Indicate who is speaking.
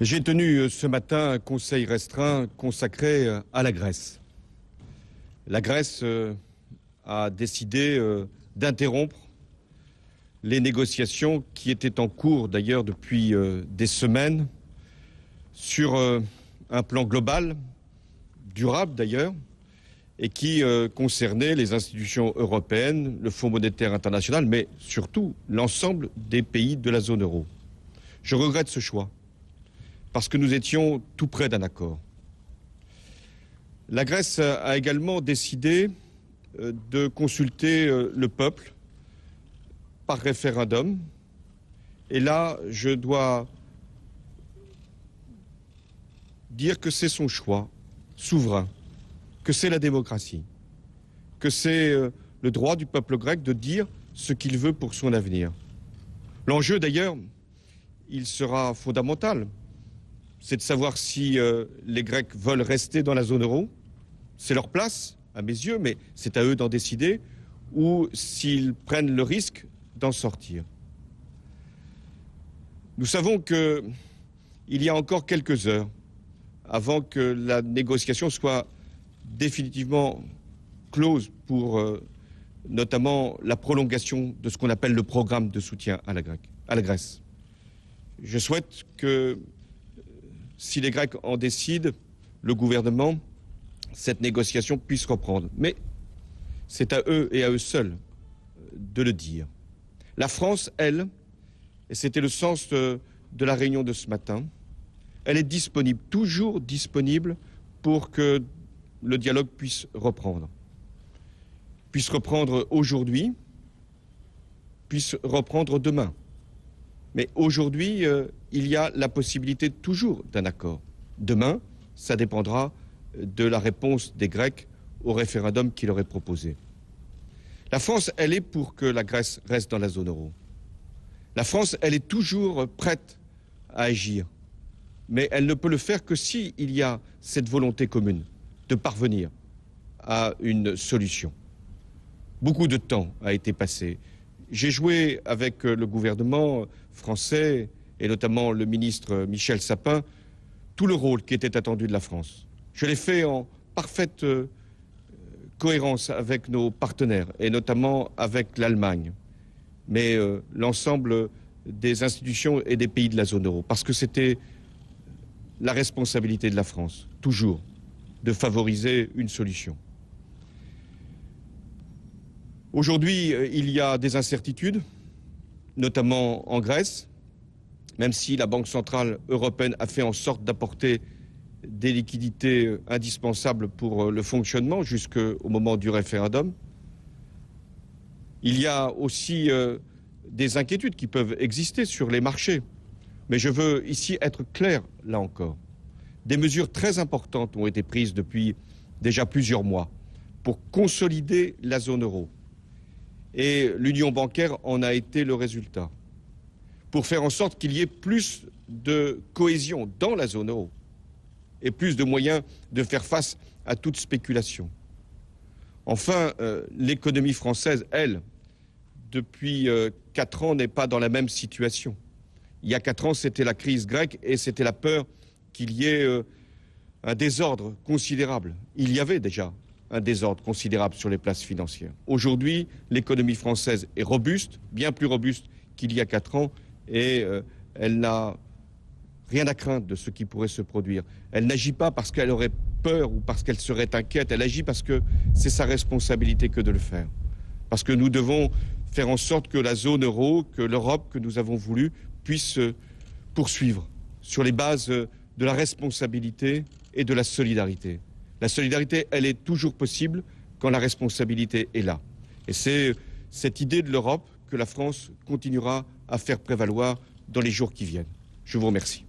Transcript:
Speaker 1: J'ai tenu ce matin un conseil restreint consacré à la Grèce. La Grèce a décidé d'interrompre les négociations qui étaient en cours d'ailleurs depuis des semaines sur un plan global, durable d'ailleurs, et qui concernait les institutions européennes, le Fonds monétaire international, mais surtout l'ensemble des pays de la zone euro. Je regrette ce choix, parce que nous étions tout près d'un accord. La Grèce a également décidé de consulter le peuple par référendum. Et là, je dois dire que c'est son choix souverain, que c'est la démocratie, que c'est le droit du peuple grec de dire ce qu'il veut pour son avenir. L'enjeu, d'ailleurs, il sera fondamental. C'est de savoir si les Grecs veulent rester dans la zone euro. C'est leur place, à mes yeux, mais c'est à eux d'en décider, ou s'ils prennent le risque d'en sortir. Nous savons qu'il y a encore quelques heures avant que la négociation soit définitivement close pour notamment la prolongation de ce qu'on appelle le programme de soutien à la Grèce. Je souhaite que, si les Grecs en décident, le gouvernement, cette négociation puisse reprendre. Mais c'est à eux et à eux seuls de le dire. La France, elle, et c'était le sens de la réunion de ce matin, elle est disponible, toujours disponible pour que le dialogue puisse reprendre. Puisse reprendre aujourd'hui, puisse reprendre demain. Mais aujourd'hui, il y a la possibilité toujours d'un accord. Demain, ça dépendra de la réponse des Grecs au référendum qui leur est proposé. La France, elle est pour que la Grèce reste dans la zone euro. La France, elle est toujours prête à agir. Mais elle ne peut le faire que s'il y a cette volonté commune de parvenir à une solution. Beaucoup de temps a été passé. J'ai joué avec le gouvernement français et notamment le ministre Michel Sapin tout le rôle qui était attendu de la France. Je l'ai fait en parfaite cohérence avec nos partenaires et notamment avec l'Allemagne, mais l'ensemble des institutions et des pays de la zone euro, parce que c'était la responsabilité de la France, toujours, de favoriser une solution. Aujourd'hui, il y a des incertitudes, notamment en Grèce, même si la Banque centrale européenne a fait en sorte d'apporter des liquidités indispensables pour le fonctionnement jusqu'au moment du référendum. Il y a aussi des inquiétudes qui peuvent exister sur les marchés. Mais je veux ici être clair, là encore. Des mesures très importantes ont été prises depuis déjà plusieurs mois pour consolider la zone euro. Et l'union bancaire en a été le résultat. Pour faire en sorte qu'il y ait plus de cohésion dans la zone euro et plus de moyens de faire face à toute spéculation. Enfin, l'économie française, elle, depuis 4 ans, n'est pas dans la même situation. Il y a 4 ans, c'était la crise grecque et c'était la peur qu'il y ait un désordre considérable. Il y avait déjà un désordre considérable sur les places financières. Aujourd'hui, l'économie française est robuste, bien plus robuste qu'il y a 4 ans, et elle n'a rien à craindre de ce qui pourrait se produire. Elle n'agit pas parce qu'elle aurait peur ou parce qu'elle serait inquiète, elle agit parce que c'est sa responsabilité que de le faire. Parce que nous devons faire en sorte que la zone euro, que l'Europe que nous avons voulu, puisse poursuivre sur les bases de la responsabilité et de la solidarité. La solidarité, elle est toujours possible quand la responsabilité est là. Et c'est cette idée de l'Europe que la France continuera à faire prévaloir dans les jours qui viennent. Je vous remercie.